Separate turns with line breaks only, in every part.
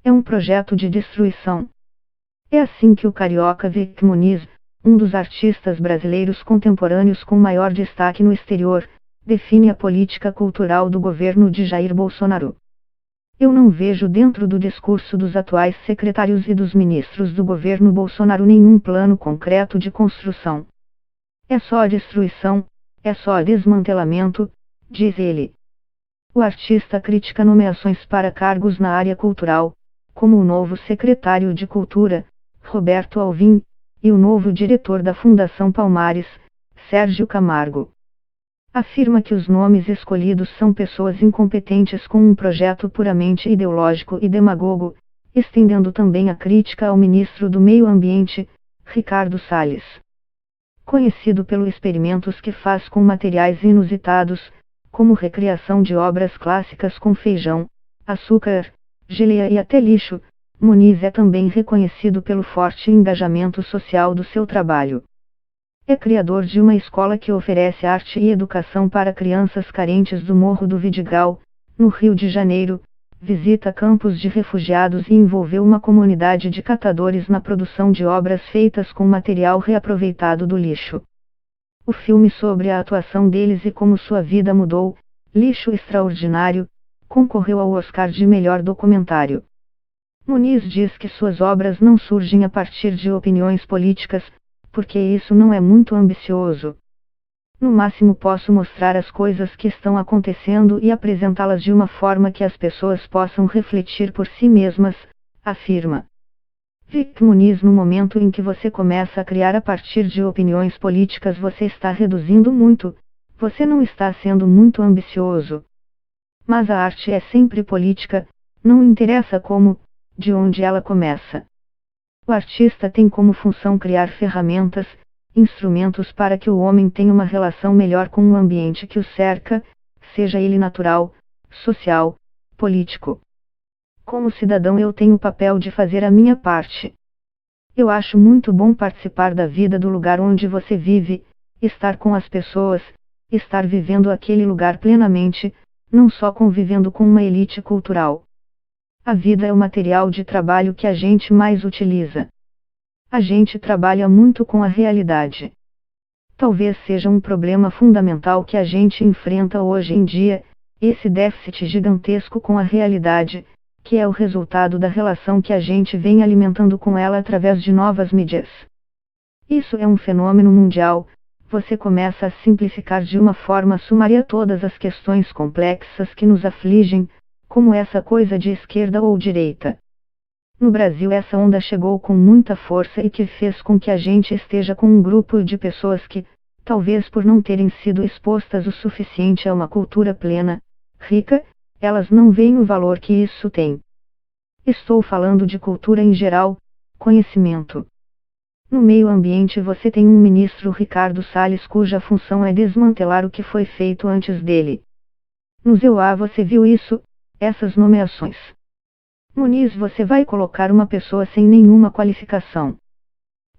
É um projeto de destruição. É assim que o carioca Vic Muniz, um dos artistas brasileiros contemporâneos com maior destaque no exterior, define a política cultural do governo de Jair Bolsonaro. Eu não vejo dentro do discurso dos atuais secretários e dos ministros do governo Bolsonaro nenhum plano concreto de construção. É só a destruição, é só desmantelamento, diz ele. O artista critica nomeações para cargos na área cultural, como o novo secretário de Cultura, Roberto Alvim, e o novo diretor da Fundação Palmares, Sérgio Camargo. Afirma que os nomes escolhidos são pessoas incompetentes com um projeto puramente ideológico e demagogo, estendendo também a crítica ao ministro do Meio Ambiente, Ricardo Salles. Conhecido pelos experimentos que faz com materiais inusitados, como recriação de obras clássicas com feijão, açúcar, geleia e até lixo, Muniz é também reconhecido pelo forte engajamento social do seu trabalho. É criador de uma escola que oferece arte e educação para crianças carentes do Morro do Vidigal, no Rio de Janeiro, visita campos de refugiados e envolveu uma comunidade de catadores na produção de obras feitas com material reaproveitado do lixo. O filme sobre a atuação deles e como sua vida mudou, Lixo Extraordinário, concorreu ao Oscar de melhor documentário. Muniz diz que suas obras não surgem a partir de opiniões políticas, porque isso não é muito ambicioso. No máximo posso mostrar as coisas que estão acontecendo e apresentá-las de uma forma que as pessoas possam refletir por si mesmas, afirma. Vic Muniz: no momento em que você começa a criar a partir de opiniões políticas, você está reduzindo muito, você não está sendo muito ambicioso. Mas a arte é sempre política, não interessa como, de onde ela começa. O artista tem como função criar ferramentas, instrumentos para que o homem tenha uma relação melhor com o ambiente que o cerca, seja ele natural, social, político. Como cidadão, eu tenho o papel de fazer a minha parte. Eu acho muito bom participar da vida do lugar onde você vive, estar com as pessoas, estar vivendo aquele lugar plenamente, não só convivendo com uma elite cultural. A vida é o material de trabalho que a gente mais utiliza. A gente trabalha muito com a realidade. Talvez seja um problema fundamental que a gente enfrenta hoje em dia, esse déficit gigantesco com a realidade, que é o resultado da relação que a gente vem alimentando com ela através de novas mídias. Isso é um fenômeno mundial. Você começa a simplificar de uma forma sumária todas as questões complexas que nos afligem, como essa coisa de esquerda ou direita. No Brasil essa onda chegou com muita força e que fez com que a gente esteja com um grupo de pessoas que, talvez por não terem sido expostas o suficiente a uma cultura plena, rica, elas não veem o valor que isso tem. Estou falando de cultura em geral, conhecimento. No meio ambiente você tem um ministro, Ricardo Salles, cuja função é desmantelar o que foi feito antes dele. No ZEUA você viu isso, essas nomeações. Muniz: você vai colocar uma pessoa sem nenhuma qualificação.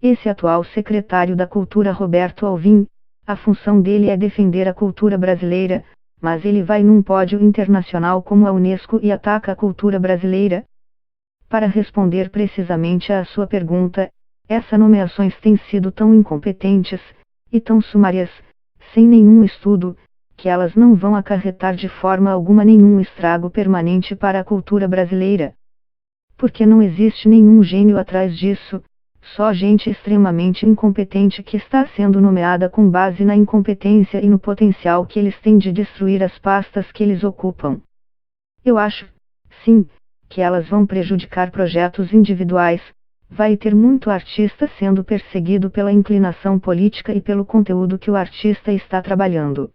Esse atual secretário da Cultura, Roberto Alvim, a função dele é defender a cultura brasileira, mas ele vai num pódio internacional como a Unesco e ataca a cultura brasileira? Para responder precisamente à sua pergunta, essas nomeações têm sido tão incompetentes, e tão sumárias, sem nenhum estudo, que elas não vão acarretar de forma alguma nenhum estrago permanente para a cultura brasileira. Porque não existe nenhum gênio atrás disso, só gente extremamente incompetente que está sendo nomeada com base na incompetência e no potencial que eles têm de destruir as pastas que eles ocupam. Eu acho, sim, que elas vão prejudicar projetos individuais. Vai ter muito artista sendo perseguido pela inclinação política e pelo conteúdo que o artista está trabalhando.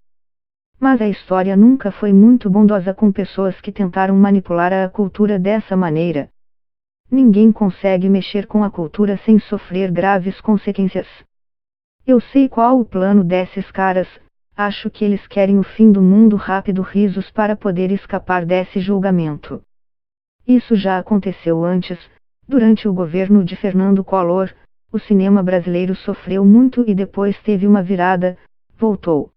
Mas a história nunca foi muito bondosa com pessoas que tentaram manipular a cultura dessa maneira. Ninguém consegue mexer com a cultura sem sofrer graves consequências. Eu sei qual o plano desses caras, acho que eles querem o fim do mundo rápido, risos, para poder escapar desse julgamento. Isso já aconteceu antes. Durante o governo de Fernando Collor, o cinema brasileiro sofreu muito e depois teve uma virada, voltou.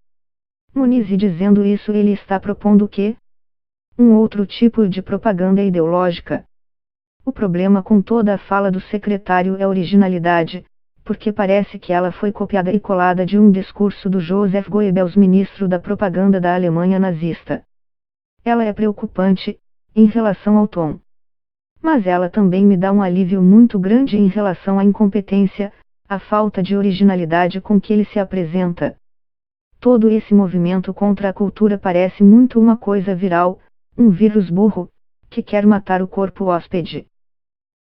Muniz: e dizendo isso ele está propondo o quê? Um outro tipo de propaganda ideológica. O problema com toda a fala do secretário é a originalidade, porque parece que ela foi copiada e colada de um discurso do Joseph Goebbels, ministro da propaganda da Alemanha nazista. Ela é preocupante, em relação ao tom. Mas ela também me dá um alívio muito grande em relação à incompetência, à falta de originalidade com que ele se apresenta. Todo esse movimento contra a cultura parece muito uma coisa viral, um vírus burro, que quer matar o corpo hóspede.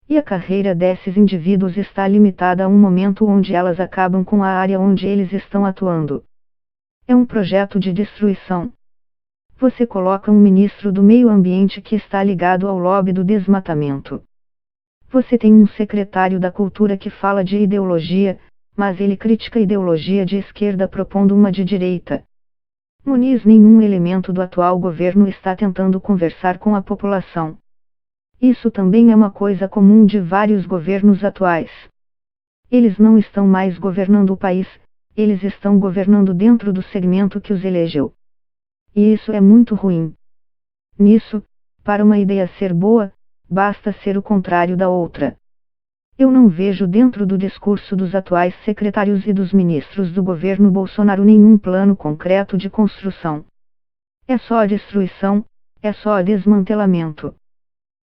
E a carreira desses indivíduos está limitada a um momento onde elas acabam com a área onde eles estão atuando. É um projeto de destruição. Você coloca um ministro do meio ambiente que está ligado ao lobby do desmatamento. Você tem um secretário da cultura que fala de ideologia, mas ele critica a ideologia de esquerda propondo uma de direita. Muniz, nenhum elemento do atual governo está tentando conversar com a população. Isso também é uma coisa comum de vários governos atuais. Eles não estão mais governando o país, eles estão governando dentro do segmento que os elegeu. E isso é muito ruim. Nisso, para uma ideia ser boa, basta ser o contrário da outra. Eu não vejo dentro do discurso dos atuais secretários e dos ministros do governo Bolsonaro nenhum plano concreto de construção. É só a destruição, é só desmantelamento.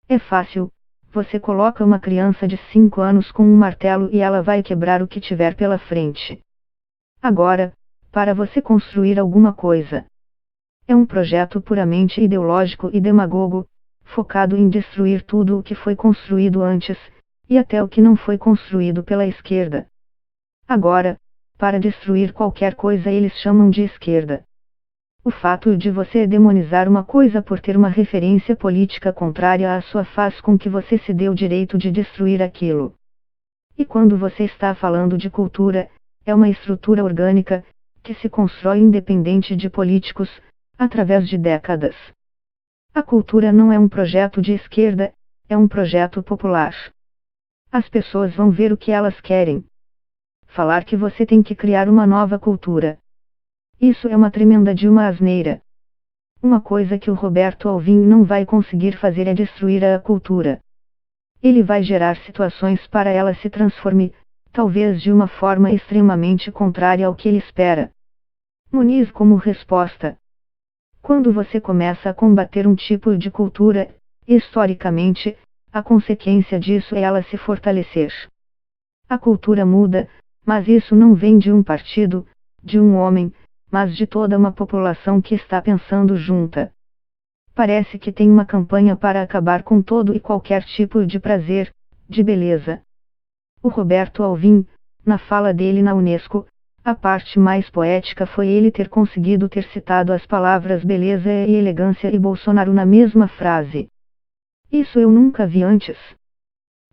É fácil, você coloca uma criança de 5 anos com um martelo e ela vai quebrar o que tiver pela frente. Agora, para você construir alguma coisa. É um projeto puramente ideológico e demagogo, focado em destruir tudo o que foi construído antes, e até o que não foi construído pela esquerda. Agora, para destruir qualquer coisa eles chamam de esquerda. O fato de você demonizar uma coisa por ter uma referência política contrária à sua faz com que você se dê o direito de destruir aquilo. E quando você está falando de cultura, é uma estrutura orgânica, que se constrói independente de políticos, através de décadas. A cultura não é um projeto de esquerda, é um projeto popular. As pessoas vão ver o que elas querem. Falar que você tem que criar uma nova cultura. Isso é uma tremenda de uma asneira. Uma coisa que o Roberto Alvim não vai conseguir fazer é destruir a cultura. Ele vai gerar situações para ela se transforme, talvez de uma forma extremamente contrária ao que ele espera. Muniz como resposta. Quando você começa a combater um tipo de cultura, historicamente, a consequência disso é ela se fortalecer. A cultura muda, mas isso não vem de um partido, de um homem, mas de toda uma população que está pensando junta. Parece que tem uma campanha para acabar com todo e qualquer tipo de prazer, de beleza. O Roberto Alvim, na fala dele na Unesco, a parte mais poética foi ele ter conseguido ter citado as palavras beleza e elegância e Bolsonaro na mesma frase. Isso eu nunca vi antes.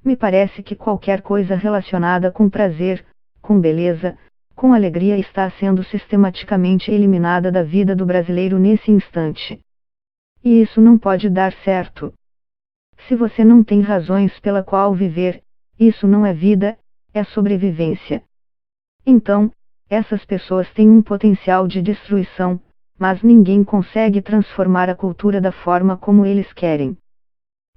Me parece que qualquer coisa relacionada com prazer, com beleza, com alegria está sendo sistematicamente eliminada da vida do brasileiro nesse instante. E isso não pode dar certo. Se você não tem razões pela qual viver, isso não é vida, é sobrevivência. Então, essas pessoas têm um potencial de destruição, mas ninguém consegue transformar a cultura da forma como eles querem.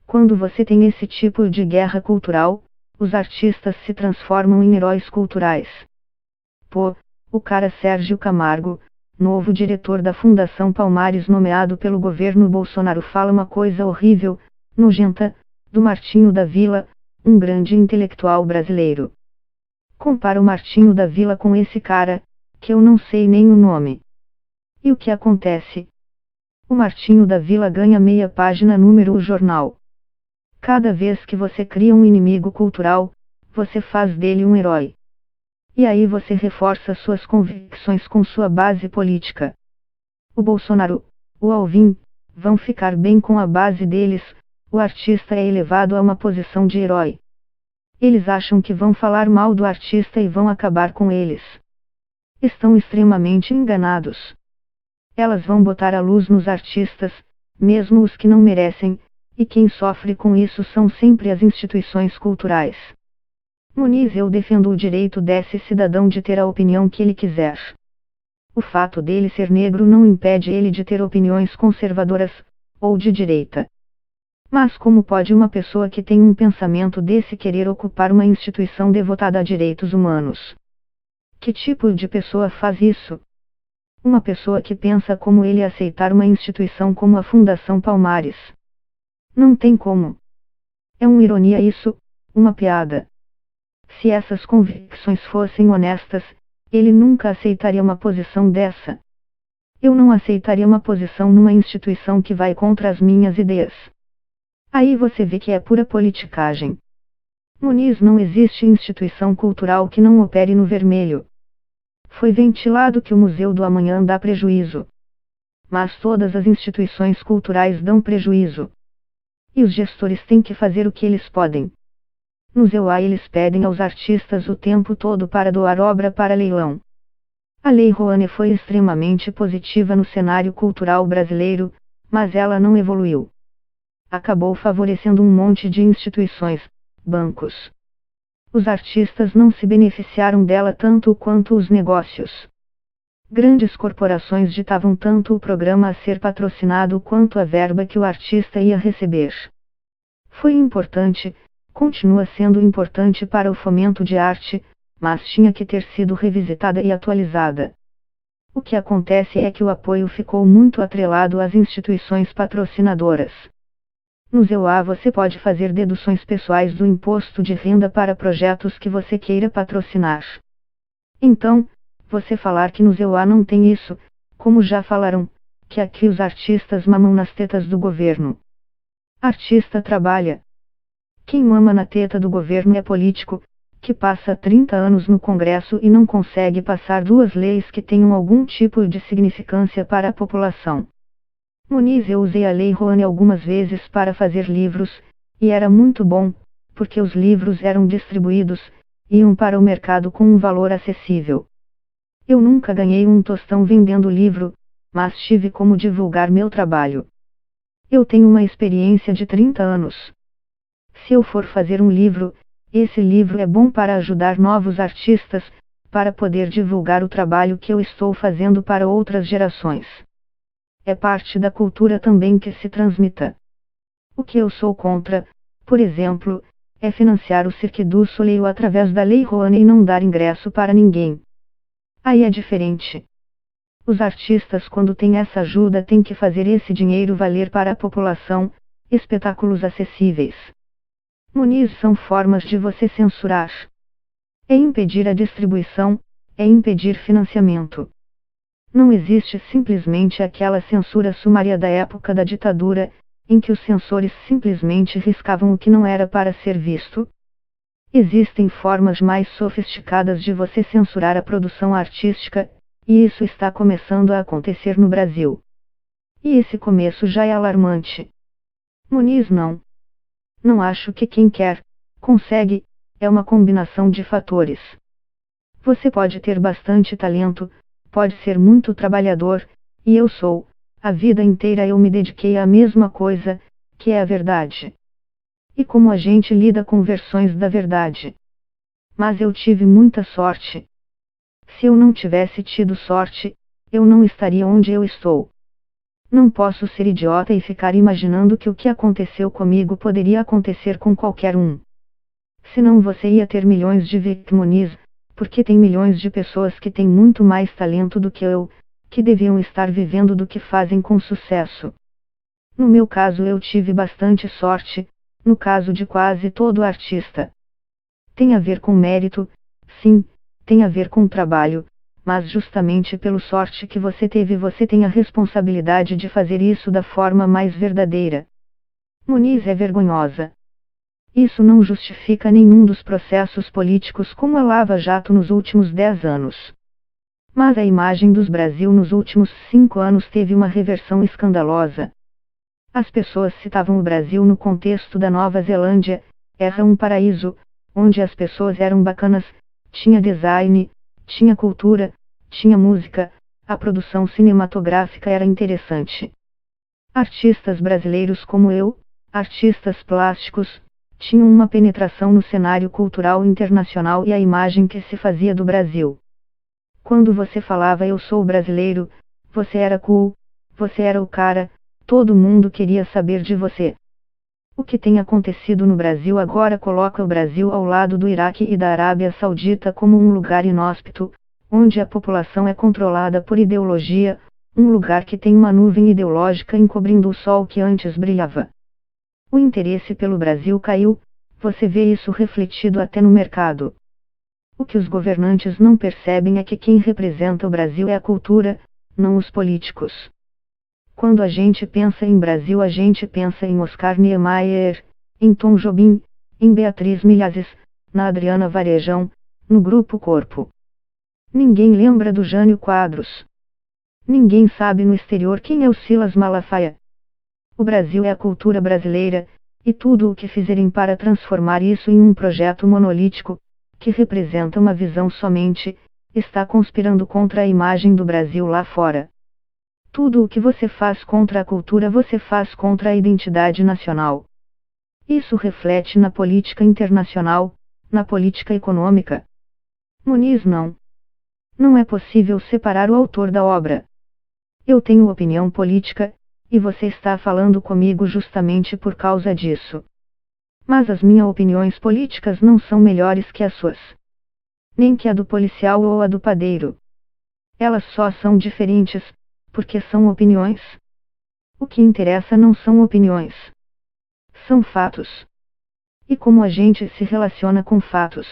Quando você tem esse tipo de guerra cultural, os artistas se transformam em heróis culturais. Pô, o cara Sérgio Camargo, novo diretor da Fundação Palmares nomeado pelo governo Bolsonaro, fala uma coisa horrível, nojenta, do Martinho da Vila, um grande intelectual brasileiro. Compara o Martinho da Vila com esse cara, que eu não sei nem o nome. E o que acontece? O Martinho da Vila ganha meia página número o jornal. Cada vez que você cria um inimigo cultural, você faz dele um herói. E aí você reforça suas convicções com sua base política. O Bolsonaro, o Alvim, vão ficar bem com a base deles, o artista é elevado a uma posição de herói. Eles acham que vão falar mal do artista e vão acabar com eles. Estão extremamente enganados. Elas vão botar a luz nos artistas, mesmo os que não merecem, e quem sofre com isso são sempre as instituições culturais. Muniz, eu defendo o direito desse cidadão de ter a opinião que ele quiser. O fato dele ser negro não impede ele de ter opiniões conservadoras, ou de direita. Mas como pode uma pessoa que tem um pensamento desse querer ocupar uma instituição devotada a direitos humanos? Que tipo de pessoa faz isso? Uma pessoa que pensa como ele aceitar uma instituição como a Fundação Palmares. Não tem como. É uma ironia isso, uma piada. Se essas convicções fossem honestas, ele nunca aceitaria uma posição dessa. Eu não aceitaria uma posição numa instituição que vai contra as minhas ideias. Aí você vê que é pura politicagem. Muniz, não existe instituição cultural que não opere no vermelho. Foi ventilado que o Museu do Amanhã dá prejuízo. Mas todas as instituições culturais dão prejuízo. E os gestores têm que fazer o que eles podem. No ZEUA eles pedem aos artistas o tempo todo para doar obra para leilão. A Lei Rouanet foi extremamente positiva no cenário cultural brasileiro, mas ela não evoluiu. Acabou favorecendo um monte de instituições, bancos. Os artistas não se beneficiaram dela tanto quanto os negócios. Grandes corporações ditavam tanto o programa a ser patrocinado quanto a verba que o artista ia receber. Foi importante, continua sendo importante para o fomento de arte, mas tinha que ter sido revisitada e atualizada. O que acontece é que o apoio ficou muito atrelado às instituições patrocinadoras. No ZEUA você pode fazer deduções pessoais do imposto de renda para projetos que você queira patrocinar. Então, você falar que no ZEUA não tem isso, como já falaram, que aqui os artistas mamam nas tetas do governo. Artista trabalha. Quem mama na teta do governo é político, que passa 30 anos no Congresso e não consegue passar duas leis que tenham algum tipo de significância para a população. Muniz, eu usei a Lei Rouanet algumas vezes para fazer livros, e era muito bom, porque os livros eram distribuídos, iam para o mercado com um valor acessível. Eu nunca ganhei um tostão vendendo livro, mas tive como divulgar meu trabalho. Eu tenho uma experiência de 30 anos. Se eu for fazer um livro, esse livro é bom para ajudar novos artistas, para poder divulgar o trabalho que eu estou fazendo para outras gerações. É parte da cultura também que se transmita. O que eu sou contra, por exemplo, é financiar o Cirque du Soleil através da Lei Rouanet e não dar ingresso para ninguém. Aí é diferente. Os artistas, quando têm essa ajuda, têm que fazer esse dinheiro valer para a população, espetáculos acessíveis. Muniz, são formas de você censurar. É impedir a distribuição, é impedir financiamento. Não existe simplesmente aquela censura sumária da época da ditadura, em que os censores simplesmente riscavam o que não era para ser visto. Existem formas mais sofisticadas de você censurar a produção artística, e isso está começando a acontecer no Brasil. E esse começo já é alarmante. Muniz, não. Não acho que quem quer, consegue, é uma combinação de fatores. Você pode ter bastante talento, pode ser muito trabalhador, e eu sou, a vida inteira eu me dediquei à mesma coisa, que é a verdade. E como a gente lida com versões da verdade? Mas eu tive muita sorte. Se eu não tivesse tido sorte, eu não estaria onde eu estou. Não posso ser idiota e ficar imaginando que o que aconteceu comigo poderia acontecer com qualquer um. Senão você ia ter milhões de vítimas, porque tem milhões de pessoas que têm muito mais talento do que eu, que deviam estar vivendo do que fazem com sucesso. No meu caso eu tive bastante sorte, no caso de quase todo artista. Tem a ver com mérito, sim, tem a ver com trabalho, mas justamente pela sorte que você teve você tem a responsabilidade de fazer isso da forma mais verdadeira. Muniz, é vergonhosa. Isso não justifica nenhum dos processos políticos como a Lava Jato nos últimos 10 anos. Mas a imagem do Brasil nos últimos 5 anos teve uma reversão escandalosa. As pessoas citavam o Brasil no contexto da Nova Zelândia, era um paraíso, onde as pessoas eram bacanas, tinha design, tinha cultura, tinha música, a produção cinematográfica era interessante. Artistas brasileiros como eu, artistas plásticos, tinham uma penetração no cenário cultural internacional e a imagem que se fazia do Brasil. Quando você falava eu sou brasileiro, você era cool, você era o cara, todo mundo queria saber de você. O que tem acontecido no Brasil agora coloca o Brasil ao lado do Iraque e da Arábia Saudita como um lugar inóspito, onde a população é controlada por ideologia, um lugar que tem uma nuvem ideológica encobrindo o sol que antes brilhava. O interesse pelo Brasil caiu, você vê isso refletido até no mercado. O que os governantes não percebem é que quem representa o Brasil é a cultura, não os políticos. Quando a gente pensa em Brasil, a gente pensa em Oscar Niemeyer, em Tom Jobim, em Beatriz Milhazes, na Adriana Varejão, no Grupo Corpo. Ninguém lembra do Jânio Quadros. Ninguém sabe no exterior quem é o Silas Malafaia. O Brasil é a cultura brasileira, e tudo o que fizerem para transformar isso em um projeto monolítico, que representa uma visão somente, está conspirando contra a imagem do Brasil lá fora. Tudo o que você faz contra a cultura você faz contra a identidade nacional. Isso reflete na política internacional, na política econômica. Muniz não. Não é possível separar o autor da obra. Eu tenho opinião política, e você está falando comigo justamente por causa disso. Mas as minhas opiniões políticas não são melhores que as suas. Nem que a do policial ou a do padeiro. Elas só são diferentes, porque são opiniões. O que interessa não são opiniões. São fatos. E como a gente se relaciona com fatos?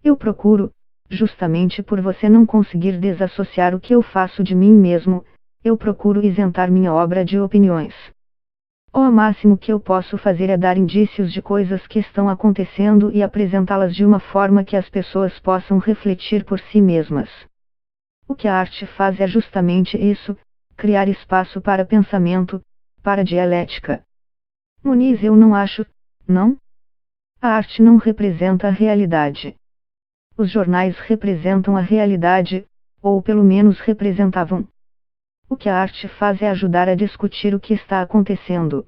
Eu procuro, justamente por você não conseguir desassociar o que eu faço de mim mesmo, eu procuro isentar minha obra de opiniões. O máximo que eu posso fazer é dar indícios de coisas que estão acontecendo e apresentá-las de uma forma que as pessoas possam refletir por si mesmas. O que a arte faz é justamente isso, criar espaço para pensamento, para dialética. Muniz, eu não acho, não? A arte não representa a realidade. Os jornais representam a realidade, ou pelo menos representavam. O que a arte faz é ajudar a discutir o que está acontecendo.